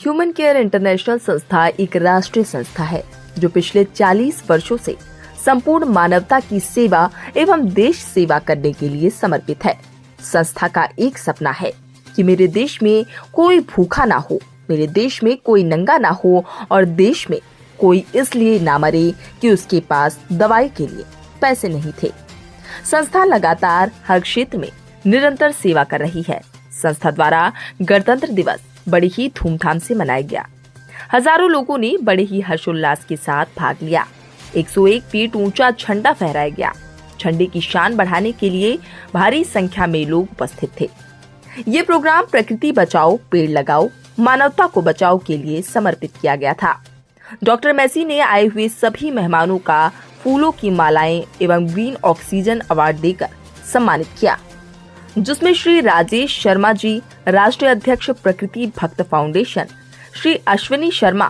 Human care international संस्था एक राष्ट्रीय संस्था है जो पिछले 40 वर्षों से संपूर्ण मानवता की सेवा एवं देश सेवा करने के लिए समर्पित है। संस्था का एक सपना है कि मेरे देश में कोई भूखा ना हो, मेरे देश में कोई नंगा ना हो और देश में कोई इसलिए ना मरे कि उसके पास दवाई के लिए पैसे नहीं थे। संस्था लगातार हर क्षेत्र में निरंतर सेवा कर रही है। संस्था द्वारा गणतंत्र दिवस बड़ी ही धूमधाम से मनाया गया। हजारों लोगों ने बड़े ही हर्षोल्लास के साथ भाग लिया। 101 फीट ऊंचा झंडा फहराया गया। झंडे की शान बढ़ाने के लिए भारी संख्या में लोग उपस्थित थे। ये प्रोग्राम प्रकृति बचाओ पेड़ लगाओ मानवता को बचाओ के लिए समर्पित किया गया था। डॉक्टर मैसी ने आए हुए सभी मेहमानों का फूलों की मालाएं एवं ग्रीन ऑक्सीजन अवार्ड देकर सम्मानित किया, जिसमें श्री राजेश शर्मा जी, राष्ट्रीय अध्यक्ष प्रकृति भक्त foundation, Shri Ashwini Sharma,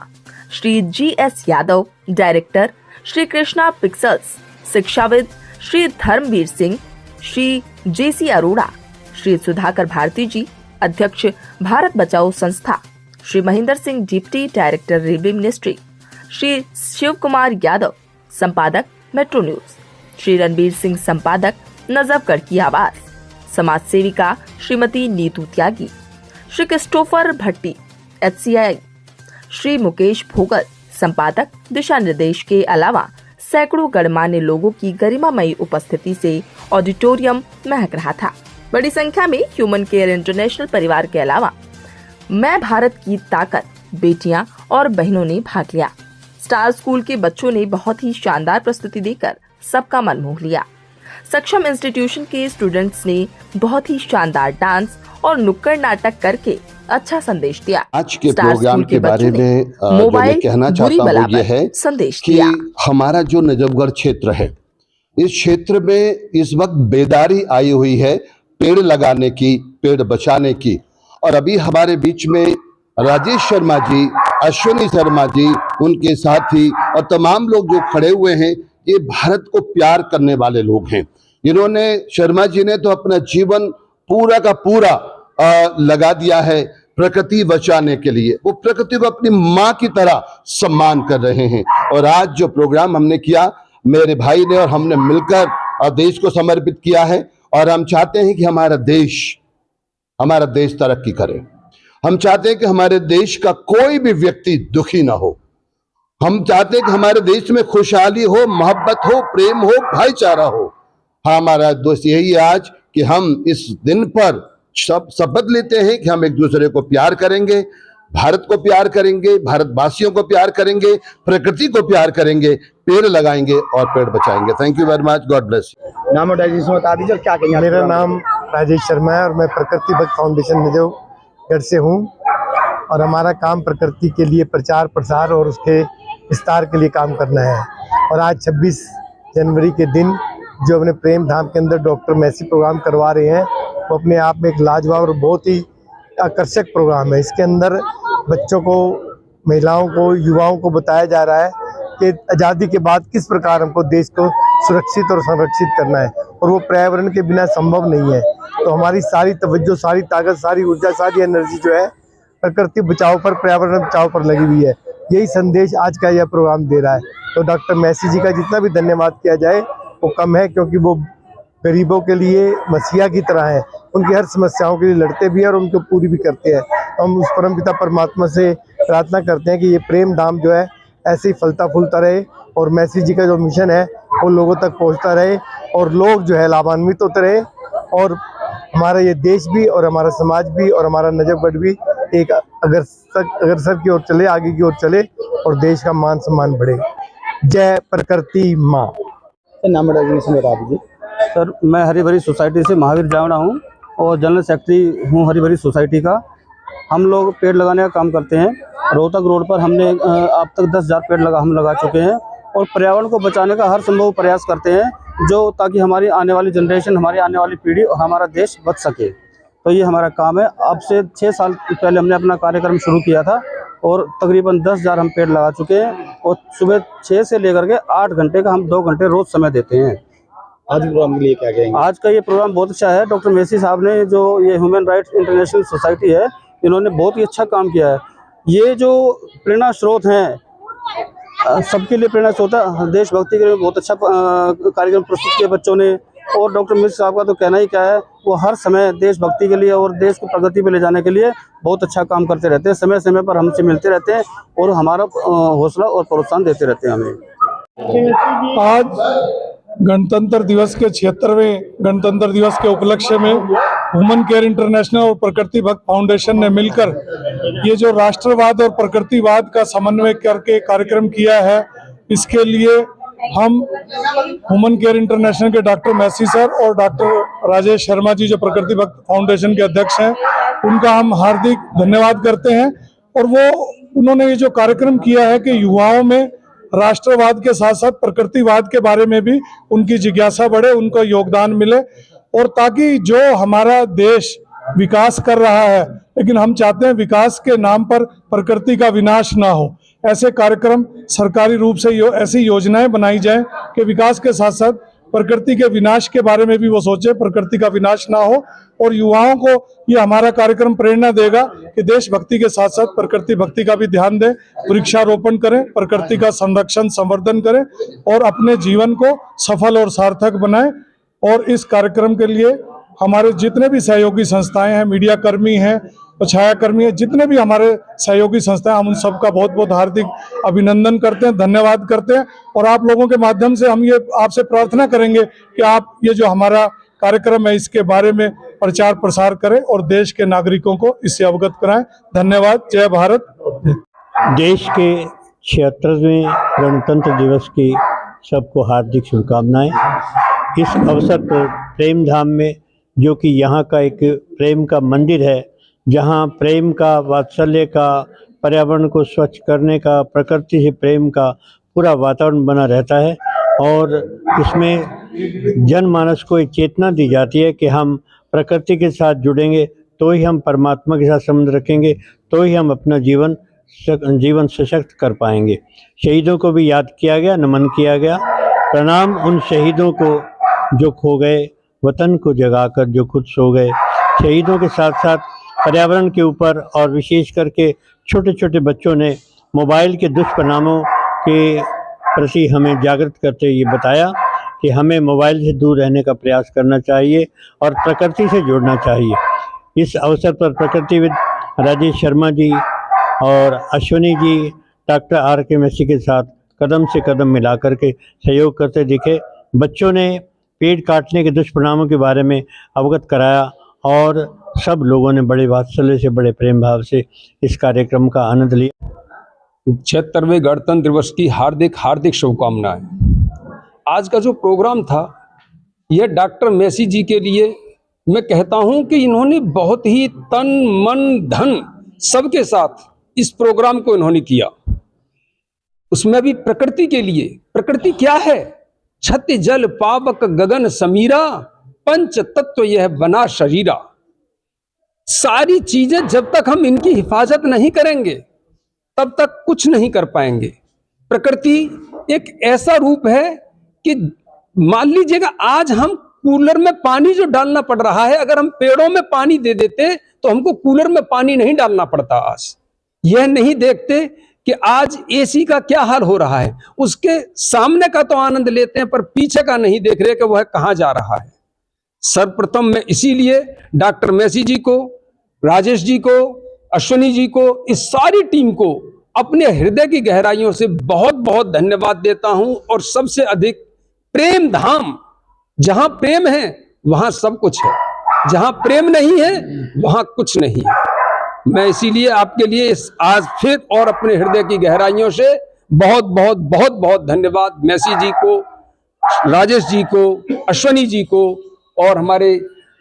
Shri GS Yadav, director, Shri Krishna pixels, शिक्षाविद श्री धर्मवीर सिंह, श्री JC अरोड़ा, श्री सुधाकर भारती जी, अध्यक्ष Bharat Bachao Sanstha, Shri Mahendra Singh, deputy director railway ministry, Shri Shiv Kumar Yadav, संपादक मेट्रो न्यूज, श्री रणबीर सिंह, संपादक नजफगढ़ की आवाज, समाज सेविका श्रीमती नीतू त्यागी, श्री क्रिस्टोफर भट्टी HCI, श्री मुकेश भोगल, संपादक, दिशा निर्देश के अलावा सैकड़ों गणमान्य लोगों की गरिमामयी उपस्थिति से ऑडिटोरियम महक रहा था। बड़ी संख्या में ह्यूमन केयर इंटरनेशनल परिवार के अलावा मैं भारत की ताकत बेटियां और बहनों ने भाग लिया। स्टार स्कूल के बच्चों ने बहुत ही शानदार प्रस्तुति देकर सबका मन मोह लिया। सक्षम इंस्टीट्यूशन के स्टूडेंट्स ने बहुत ही शानदार डांस और नुक्कड़ नाटक करके अच्छा संदेश दिया। आज के प्रोग्राम के बारे में जो मैं कहना चाहता हूँ ये है संदेश कि हमारा जो नजफगढ़ क्षेत्र है, इस क्षेत्र में इस वक्त बेदारी आई हुई है पेड़ लगाने की, पेड़ बचाने की। और अभी हमारे बीच में राजेश शर्मा जी, अश्विनी शर्मा जी, उनके साथी और तमाम लोग जो खड़े हुए हैं, ये भारत को प्यार करने वाले लोग हैं। इन्होंने, शर्मा जी ने तो अपना जीवन पूरा का पूरा लगा दिया है प्रकृति बचाने के लिए। वो प्रकृति को अपनी माँ की तरह सम्मान कर रहे हैं। और आज जो प्रोग्राम हमने किया, मेरे भाई ने और हमने मिलकर देश को समर्पित किया है। और हम चाहते हैं कि हमारा देश तरक्की करे। हम चाहते हैं कि हमारे देश का कोई भी व्यक्ति दुखी ना हो। हम चाहते हैं कि हमारे देश में खुशहाली हो, मोहब्बत हो, प्रेम हो, भाईचारा हो। हमारा दोस्त यही है आज कि हम इस दिन पर शपथ लेते हैं कि हम एक दूसरे को प्यार करेंगे, भारत को प्यार करेंगे, भारतवासियों को प्यार करेंगे, प्रकृति को प्यार करेंगे, पेड़ लगाएंगे और पेड़ बचाएंगे। Thank you very much, God bless you. नाम और डायरेक्शन बता दीजिए, क्या कहेंगे? मेरा नाम राजेश शर्मा है और मैं प्रकृति भक्त फाउंडेशन नजफगढ़ से हूँ। और हमारा काम प्रकृति के लिए प्रचार प्रसार और उसके विस्तार के लिए काम करना है। और आज 26 जनवरी के दिन जो अपने प्रेम धाम के अंदर डॉक्टर मैसी प्रोग्राम करवा रहे हैं, वो अपने आप में एक लाजवाब और बहुत ही आकर्षक प्रोग्राम है। इसके अंदर बच्चों को, महिलाओं को, युवाओं को बताया जा रहा है कि आज़ादी के बाद किस प्रकार हमको देश को सुरक्षित और संरक्षित करना है, और वो पर्यावरण के बिना संभव नहीं है। तो हमारी सारी तवज्जो, सारी ताकत, सारी ऊर्जा, सारी एनर्जी जो है प्रकृति बचाओ पर, पर्यावरण बचाओ पर लगी हुई है। यही संदेश आज का यह प्रोग्राम दे रहा है। तो डॉक्टर मैसी जी का जितना भी धन्यवाद किया जाए वो कम है, क्योंकि वो गरीबों के लिए मसीहा की तरह है। उनकी हर समस्याओं के लिए लड़ते भी हैं और उनको पूरी भी करते हैं। तो हम उस परमपिता परमात्मा से प्रार्थना करते हैं कि ये प्रेम धाम जो है ऐसे ही फलता फूलता रहे और मैसी जी का जो मिशन है वो लोगों तक पहुंचता रहे और लोग जो है लाभान्वित होते रहे, और हमारा ये देश भी और हमारा समाज भी और हमारा नजफगढ़ भी एक अग्रसर की ओर चले, आगे की ओर चले और देश का मान सम्मान बढ़े। जय प्रकृति माँ। नाम और डायरेक्शन बता दीजिए। सर, मैं हरी भरी सोसाइटी से महावीर जावड़ा हूँ और जनरल सेक्रेटरी हूँ हरी भरी सोसाइटी का। हम लोग पेड़ लगाने का काम करते हैं। रोहतक रोड पर हमने अब तक 10,000 पेड़ लगा चुके हैं और पर्यावरण को बचाने का हर संभव प्रयास करते हैं, जो ताकि हमारी आने वाली जनरेशन, हमारी आने वाली पीढ़ी और हमारा देश बच सके। तो ये हमारा काम है। अब से 6 साल पहले हमने अपना कार्यक्रम शुरू किया था और तकरीबन 10,000 हम पेड़ लगा चुके हैं और सुबह 6 से लेकर के 8 घंटे का हम 2 घंटे रोज समय देते हैं। आज प्रोग्राम के लिए क्या कहेंगे? आज का ये प्रोग्राम बहुत अच्छा है। डॉक्टर मैसी साहब ने, जो ये ह्यूमन राइट्स इंटरनेशनल सोसाइटी है, इन्होंने बहुत ही अच्छा काम किया है। ये जो प्रेरणा स्रोत हैं सबके लिए प्रेरणा स्रोत है। देशभक्ति के लिए बहुत अच्छा कार्यक्रम प्रस्तुत किया बच्चों ने। और डॉक्टर मिश्र साहब का तो कहना ही क्या है, वो हर समय देशभक्ति के लिए और देश को प्रगति पे ले जाने के लिए बहुत अच्छा काम करते रहते हैं। समय समय पर हमसे मिलते रहते हैं और हमारा हौसला और प्रोत्साहन देते रहते हैं हमें। आज गणतंत्र दिवस के 76वें गणतंत्र दिवस के उपलक्ष्य में ह्यूमन केयर इंटरनेशनल और प्रकृति भक्त फाउंडेशन ने मिलकर ये जो राष्ट्रवाद और प्रकृतिवाद का समन्वय करके कार्यक्रम किया है, इसके लिए हम ह्यूमन केयर इंटरनेशनल के डॉक्टर मैसी सर और डॉक्टर राजेश शर्मा जी जो प्रकृति भक्त फाउंडेशन के अध्यक्ष हैं, उनका हम हार्दिक धन्यवाद करते हैं। और उन्होंने ये जो कार्यक्रम किया है कि युवाओं में राष्ट्रवाद के साथ साथ प्रकृतिवाद के बारे में भी उनकी जिज्ञासा बढ़े, उनका योगदान मिले, और ताकि जो हमारा देश विकास कर रहा है, लेकिन हम चाहते हैं विकास के नाम पर प्रकृति का विनाश ना हो, ऐसे कार्यक्रम सरकारी रूप से ऐसी योजनाएं बनाई जाएं कि विकास के साथ साथ प्रकृति के विनाश के बारे में भी वो सोचे, प्रकृति का विनाश ना हो। और युवाओं को ये हमारा कार्यक्रम प्रेरणा देगा कि देशभक्ति के साथ साथ प्रकृति भक्ति का भी ध्यान दें, वृक्षारोपण करें, प्रकृति का संरक्षण संवर्धन करें और अपने जीवन को सफल और सार्थक बनाएं। और इस कार्यक्रम के लिए हमारे जितने भी सहयोगी संस्थाएं हैं, मीडिया कर्मी हैं, छाया कर्मी हैं, जितने भी हमारे सहयोगी संस्थाएं, हम उन सबका बहुत बहुत हार्दिक अभिनंदन करते हैं, धन्यवाद करते हैं। और आप लोगों के माध्यम से हम ये आपसे प्रार्थना करेंगे कि आप ये जो हमारा कार्यक्रम है इसके बारे में प्रचार प्रसार करें और देश के नागरिकों को इससे अवगत कराएं। धन्यवाद। जय भारत। देश के 76वें गणतंत्र दिवस की सबको हार्दिक शुभकामनाएं। इस अवसर पर प्रेम धाम में, जो कि यहाँ का एक प्रेम का मंदिर है, जहाँ प्रेम का, वात्सल्य का, पर्यावरण को स्वच्छ करने का, प्रकृति से प्रेम का पूरा वातावरण बना रहता है। और इसमें जनमानस को एक चेतना दी जाती है कि हम प्रकृति के साथ जुड़ेंगे तो ही हम परमात्मा के साथ संबंध रखेंगे, तो ही हम अपना जीवन सशक्त कर पाएंगे। शहीदों को भी याद किया गया, नमन किया गया। प्रणाम उन शहीदों को जो खो गए, वतन को जगाकर जो खुद सो गए। शहीदों के साथ साथ पर्यावरण के ऊपर और विशेष करके छोटे छोटे बच्चों ने मोबाइल के दुष्परिणामों के प्रति हमें जागृत करते हुए बताया कि हमें मोबाइल से दूर रहने का प्रयास करना चाहिए और प्रकृति से जुड़ना चाहिए। इस अवसर पर प्रकृतिविद राजेश शर्मा जी और अश्विनी जी डॉक्टर आर.के. मैसी के साथ कदम से कदम मिलाकर के सहयोग करते दिखे। बच्चों ने पेड़ काटने के दुष्परिणामों के बारे में अवगत कराया और सब लोगों ने बड़े वात्सल्य से, बड़े प्रेम भाव से इस कार्यक्रम का आनंद लिया। 76वें गणतंत्र दिवस की हार्दिक हार्दिक शुभकामनाएं। आज का जो प्रोग्राम था यह डॉक्टर मैसी जी के लिए मैं कहता हूं कि इन्होंने बहुत ही तन मन धन सबके साथ इस प्रोग्राम को इन्होंने किया, उसमें भी प्रकृति के लिए। प्रकृति क्या है? छत जल पावक गगन समीरा, पंच तत्व यह बना शरीरा। सारी चीजें जब तक हम इनकी हिफाजत नहीं करेंगे तब तक कुछ नहीं कर पाएंगे। प्रकृति एक ऐसा रूप है कि मान लीजिएगा आज हम कूलर में पानी जो डालना पड़ रहा है, अगर हम पेड़ों में पानी दे देते तो हमको कूलर में पानी नहीं डालना पड़ता। आज यह नहीं देखते कि आज एसी का क्या हाल हो रहा है, उसके सामने का तो आनंद लेते हैं पर पीछे का नहीं देख रहे कि वह कहां जा रहा है। सर्वप्रथम मैं इसीलिए डॉक्टर मैसी जी को, राजेश जी को, अश्विनी जी को, इस सारी टीम को अपने हृदय की गहराइयों से बहुत बहुत धन्यवाद देता हूं। और सबसे अधिक प्रेम धाम, जहां प्रेम है वहां सब कुछ है, जहां प्रेम नहीं है वहां कुछ नहीं है। मैं इसीलिए आपके लिए आज फिर और अपने हृदय की गहराइयों से बहुत बहुत बहुत बहुत धन्यवाद मैसी जी को, राजेश जी को, अश्विनी जी को और हमारे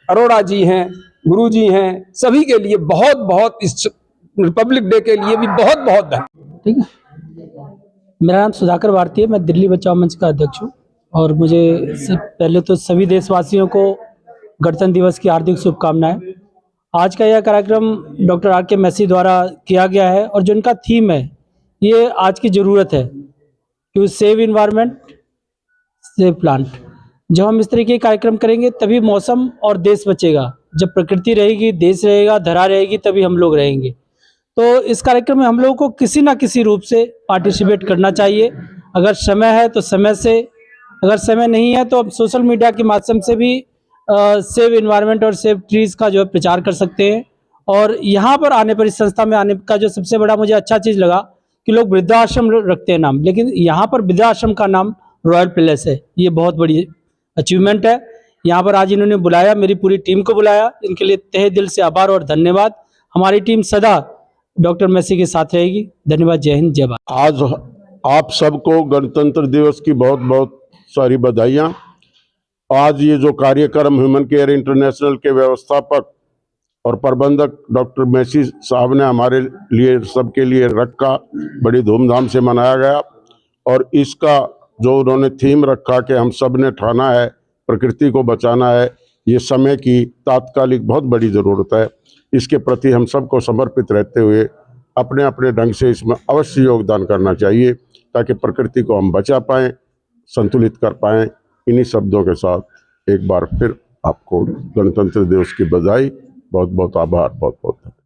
अरोड़ा जी हैं, गुरु जी हैं, सभी के लिए बहुत बहुत, इस रिपब्लिक डे के लिए भी बहुत बहुत धन्यवाद। ठीक है, मेरा नाम सुधाकर भारती है, मैं दिल्ली बचाओ मंच का अध्यक्ष हूँ। और मुझे पहले तो सभी देशवासियों को गणतंत्र दिवस की हार्दिक शुभकामनाएं। आज का यह कार्यक्रम डॉक्टर आर.के. मैसी द्वारा किया गया है और जो इनका थीम है ये आज की ज़रूरत है कि सेव इन्वायरमेंट सेव प्लांट। जब हम इस तरीके के कार्यक्रम करेंगे तभी मौसम और देश बचेगा। जब प्रकृति रहेगी, देश रहेगा, धरा रहेगी, तभी हम लोग रहेंगे। तो इस कार्यक्रम में हम लोगों को किसी ना किसी रूप से पार्टिसिपेट करना चाहिए। अगर समय है तो समय से, अगर समय नहीं है तो अब सोशल मीडिया के माध्यम से भी सेव एनवायरनमेंट और सेव ट्रीज का जो है प्रचार कर सकते हैं। और यहाँ पर आने पर, इस संस्था में आने का जो सबसे बड़ा मुझे अच्छा चीज़ लगा कि लोग वृद्धाश्रम रखते हैं नाम, लेकिन यहाँ पर वृद्धाश्रम का नाम रॉयल पैलेस है। ये बहुत बड़ी अचीवमेंट है। यहाँ पर आज इन्होंने बुलाया, मेरी पूरी टीम को बुलाया, इनके लिए तहे दिल से आभार और धन्यवाद। हमारी टीम सदा डॉक्टर मेसी के साथ रहेगी। धन्यवाद। जय हिंद, जय भारत। आज आप सबको गणतंत्र दिवस की बहुत बहुत सारी बधाइयाँ। आज ये जो कार्यक्रम ह्यूमन केयर इंटरनेशनल के व्यवस्थापक और प्रबंधक डॉक्टर मेसी साहब ने हमारे लिए, सबके लिए रखा, बड़ी धूमधाम से मनाया गया। और इसका जो उन्होंने थीम रखा कि हम सब ने ठाना है प्रकृति को बचाना है, ये समय की तात्कालिक बहुत बड़ी ज़रूरत है। इसके प्रति हम सबको समर्पित रहते हुए अपने अपने ढंग से इसमें अवश्य योगदान करना चाहिए, ताकि प्रकृति को हम बचा पाएँ, संतुलित कर पाएँ। इन्हीं शब्दों के साथ एक बार फिर आपको गणतंत्र दिवस की बधाई, बहुत बहुत आभार, बहुत बहुत।